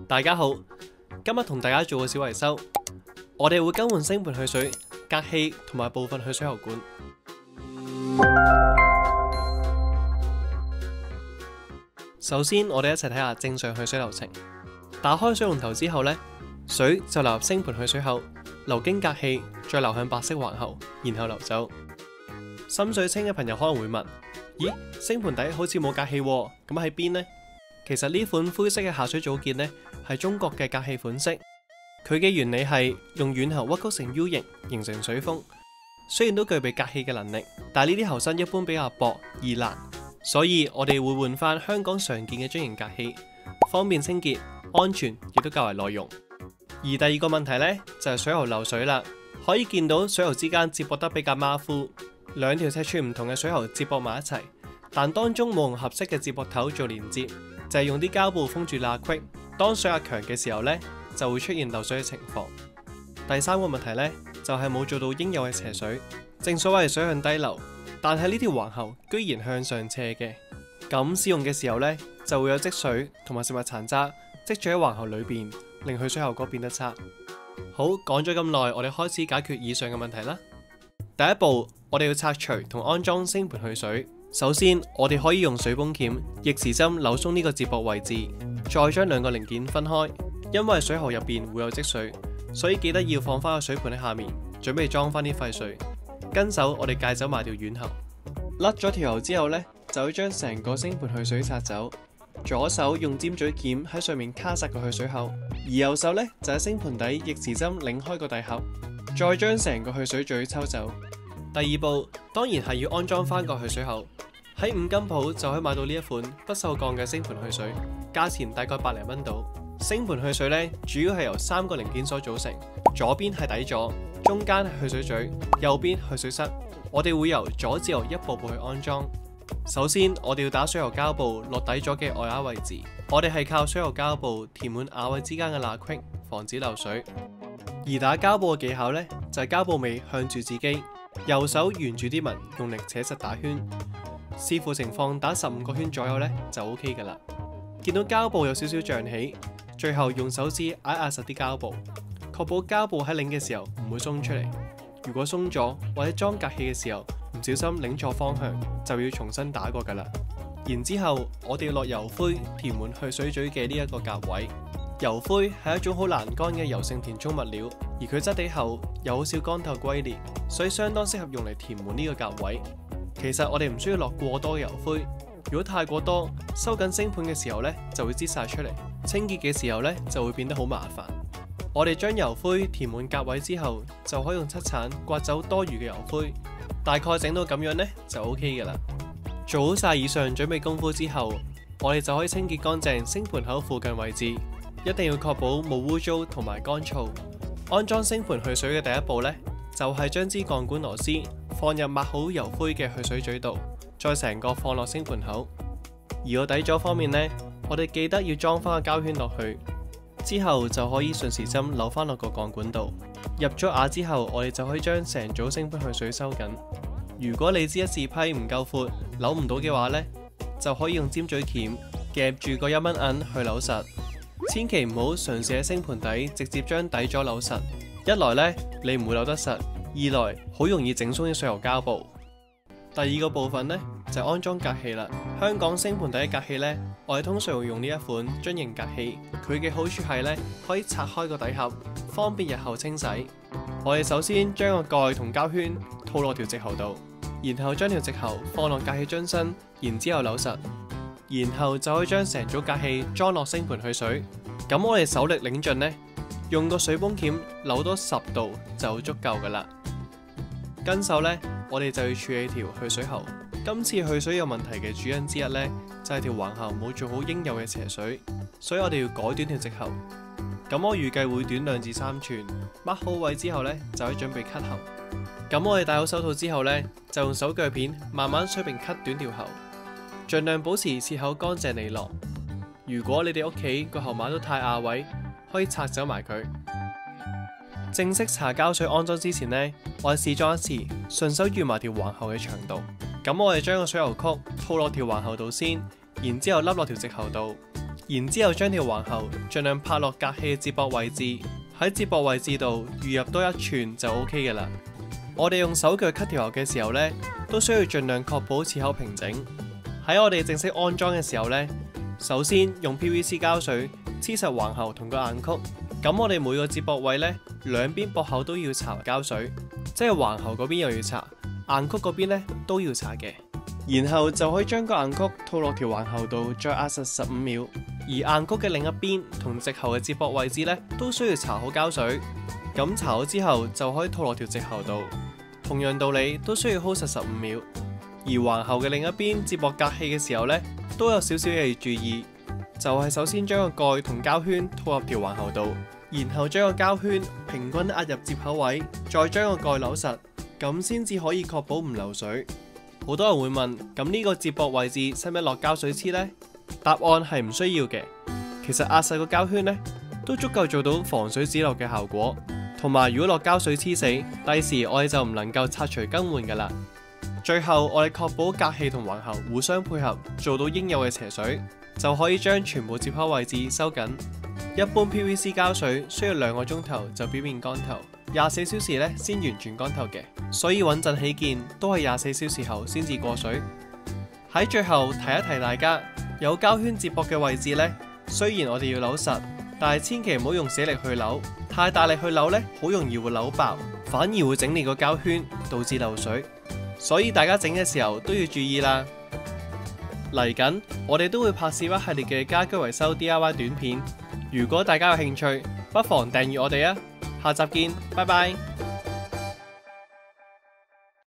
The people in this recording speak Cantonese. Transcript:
大家好，今日同大家做個小維修，我哋會更換星盆去水、隔氣同埋部分去水喉管。首先，我哋一齊睇下正常去水流程。打開水龍頭之後呢，水就流入星盆去水口，流經隔氣，再流向白色環喉，然後流走。心水清嘅朋友可能會問：咦，星盆底好似冇隔氣喎，咁喺邊呢？其實呢款灰色嘅下水組件呢，係中國嘅隔氣款式。佢嘅原理係用軟喉屈曲成 U 型，形成水封。雖然都具備隔氣嘅能力，但係呢啲喉身一般比較薄易爛，所以我哋會換翻香港常見嘅樽型隔氣，方便清潔、安全，亦都較為耐用。而第二個問題呢，就係水喉漏水啦。可以見到水喉之間接駁得比較馬虎，兩條尺寸唔同嘅水喉接駁埋一齊，但當中冇用合適嘅接駁頭做連接，就係用啲膠布封住罅隙。當水壓強嘅時候呢，就會出現漏水嘅情況。第三個問題呢，就係冇做到應有嘅斜水。正所謂水向低流，但係呢條環喉居然向上斜嘅，咁使用嘅時候呢，就會有積水同埋食物殘渣積聚喺環喉裏邊，令去水效果變得差。好，講咗咁耐，我哋開始解決以上嘅問題啦。第一步，我哋要拆除同安裝星盆去水。首先，我哋可以用水泵鉗逆時針扭鬆呢個接駁位置，再將兩個零件分開。因為水喉入邊會有積水，所以記得要放翻個水盆喺下面，準備裝翻啲廢水。跟手我哋戒走埋條軟喉，甩咗條喉之後呢，就要將成個星盆去水拆走。左手用尖嘴鉗喺上面卡實個去水口，而右手呢，就喺星盆底逆時針擰開個底盒，再將成個去水嘴抽走。第二步當然係要安裝翻個去水口，喺五金鋪就可以買到呢一款不鏽鋼嘅星盆去水，價錢大概100零蚊到。星盆去水呢，主要係由3個零件所組成，左邊係底座，中間係去水嘴，右邊去水塞。我哋會由左至右一步步去安裝。首先，我哋要打水喉膠布落底座嘅外壓位置。我哋係靠水喉膠布填滿瓦位之間嘅罅隙，防止漏水。而打膠布嘅技巧呢，就係膠布尾向住自己，右手沿住啲紋用力扯實打圈，視乎情況打15個圈左右呢，就 OK 噶啦。見到膠布有少少脹起，最後用手指壓實啲膠布，確保膠布喺擰嘅時候唔會鬆出嚟。如果鬆咗或者裝隔氣嘅時候唔小心擰錯方向，就要重新打過噶啦。然之後我哋要落油灰填滿去水嘴嘅呢一個夾位。油灰係一種好難乾嘅油性填充物料，而佢質地厚，有好少乾透龜裂，所以相當適合用嚟填滿呢個夾位。其實我哋唔需要落過多嘅油灰，如果太過多，收緊星盆嘅時候呢就會擠晒出嚟，清潔嘅時候呢就會變得好麻煩。我哋將油灰填滿夾位之後，就可以用漆鏟刮走多餘嘅油灰，大概整到咁樣呢就 OK 噶啦。做好晒以上準備功夫之後，我哋就可以清潔乾淨星盆口附近位置，一定要確保冇污糟同埋乾燥。安裝星盆去水嘅第一步呢，就係將支鋼管螺絲放入抹好油灰嘅去水嘴度，再成個放落星盆口。而個底座方面呢，我哋記得要裝翻個膠圈落去，之後就可以順時針扭翻落個鋼管度。入咗瓦之後，我哋就可以將成組星盆去水收緊。如果你知一字批唔夠闊，扭唔到嘅話呢，就可以用尖嘴鉗夾住個1蚊銀去扭實。千祈唔好嘗試喺星盆底直接將底座扭實，一來呢，你唔會扭得實，二來好容易整鬆啲水喉膠布。第二個部分呢，就係安裝隔氣啦。香港星盆底嘅隔氣呢，我哋通常會用呢一款樽型隔氣。佢嘅好處係呢，可以拆開個底盒，方便日後清洗。我哋首先將個蓋同膠圈套落條直喉度，然後將條直喉放落隔氣樽身，然之後扭實，然後就可以將成組隔氣裝落星盆去水。咁我哋手力擰盡呢，用個水泵鉗扭多10度就足夠噶啦。跟手呢，我哋就要處理條去水喉。今次去水有問題嘅主因之一呢，就係條環喉冇做好應有嘅斜水，所以我哋要改短條直喉。咁我預計會短2至3寸。抹好位之後呢，就可以準備 cut 喉。咁我哋戴好手套之後呢，就用手鋸片慢慢水平 cut 短條喉，盡量保持切口乾淨利落。如果你哋屋企個喉馬都太亞位，可以拆走埋佢。正式搽膠水安裝之前呢，我哋試裝一次，順手預埋條環喉嘅長度。咁我哋將個水喉曲套落條環喉度先，然之後笠落條直喉度，然之後將條橫喉盡量拍落隔氣嘅接駁位置，喺接駁位置度預入多1寸就 OK 嘅啦。我哋用手鋸 cut 條喉嘅時候呢，都需要盡量確保切口平整。喺我哋正式安裝嘅時候呢，首先用 PVC 膠水黐實橫喉同個硬曲。咁我哋每個接駁位呢，兩邊駁口都要搽膠水，即係橫喉嗰邊又要搽，硬曲嗰邊呢都要搽嘅。然後就可以將個硬曲套落條橫喉度，再壓實15秒。而硬曲嘅另一邊同直喉嘅接駁位置呢，都需要搽好膠水。咁搽好之後就可以套落條直喉度，同樣道理都需要 hold 實15秒。而橫喉嘅另一邊接駁隔氣嘅時候呢，都有少少嘢要注意，就係首先將個蓋同膠圈套入條橫喉度，然後將個膠圈平均壓入接口位，再將個蓋扭實，咁先至可以確保唔流水。好多人會問，咁呢個接駁位置使唔使落膠水黐呢？答案係唔需要嘅。其實壓實個膠圈呢，都足夠做到防水止漏嘅效果。同埋如果落膠水黐死，第時我哋就唔能夠拆除更換噶啦。最後我哋確保隔氣同橫喉互相配合，做到應有嘅斜水，就可以將全部接口位置收緊。一般 PVC 膠水需要2個鐘頭就表面乾透，24小時呢先完全乾透嘅，所以穩陣起見都係24小時後先至過水。喺最後提一提大家，有膠圈接駁嘅位置呢，雖然我哋要扭實，但係千祈唔好用死力去扭，太大力去扭呢，好容易會扭爆，反而會整裂個膠圈，導致漏水。所以大家整嘅時候都要注意啦。嚟緊我哋都會拍攝一系列嘅家居維修 DIY 短片，如果大家有興趣，不妨訂閱我哋啊！下集見，拜拜。